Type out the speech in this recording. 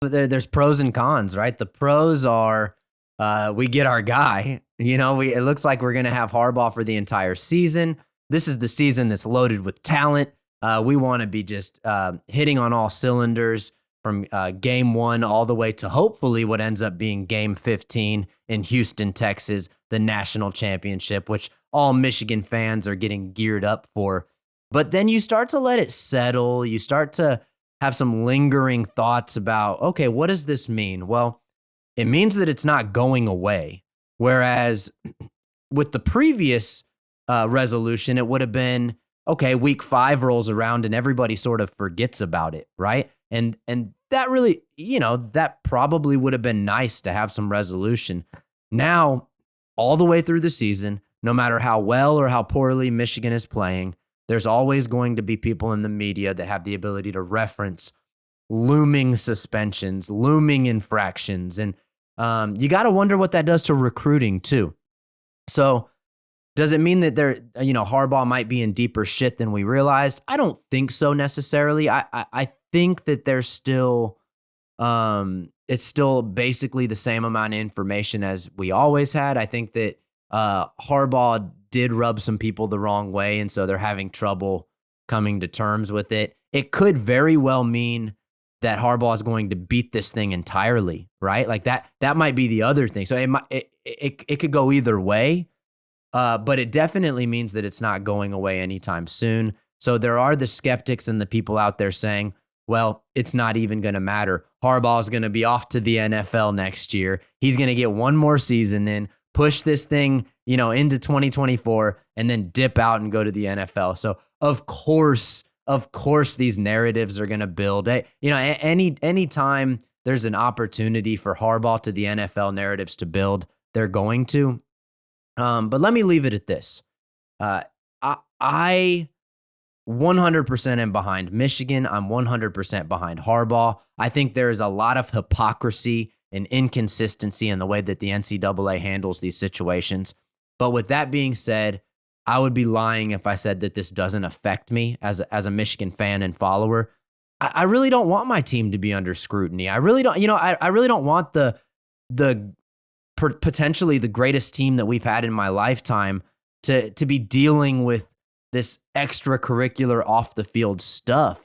But there's pros and cons, right? The pros are we get our guy. It looks like we're going to have Harbaugh for the entire season. This is the season that's loaded with talent. We want to be just hitting on all cylinders from game 1 all the way to hopefully what ends up being game 15 in Houston, Texas, the national championship, which all Michigan fans are getting geared up for. But then you start to let it settle. You start to have some lingering thoughts about, okay, what does this mean? Well, it means that it's not going away. Whereas with the previous resolution, it would have been, okay, week 5 rolls around and everybody sort of forgets about it, right? And that really, that probably would have been nice to have some resolution. Now, all the way through the season, no matter how well or how poorly Michigan is playing, there's always going to be people in the media that have the ability to reference looming suspensions, looming infractions. And you got to wonder what that does to recruiting too. So does it mean that Harbaugh might be in deeper shit than we realized? I don't think so necessarily. I think that there's still, it's still basically the same amount of information as we always had. I think that Harbaugh did rub some people the wrong way, and so they're having trouble coming to terms with it. It could very well mean that Harbaugh is going to beat this thing entirely, right? Like that might be the other thing. So it could go either way, but it definitely means that it's not going away anytime soon. So there are the skeptics and the people out there saying, well, it's not even going to matter. Harbaugh is going to be off to the NFL next year. He's going to get one more season in, push this thing, into 2024 and then dip out and go to the NFL. So of course, these narratives are going to build. Any time there's an opportunity for Harbaugh to the NFL narratives to build, they're going to. But let me leave it at this. I 100% am behind Michigan. I'm 100% behind Harbaugh. I think there is a lot of hypocrisy and inconsistency in the way that the NCAA handles these situations. But with that being said, I would be lying if I said that this doesn't affect me as a Michigan fan and follower. I really don't want my team to be under scrutiny. I really don't, I really don't want the potentially the greatest team that we've had in my lifetime to be dealing with this extracurricular off the field stuff.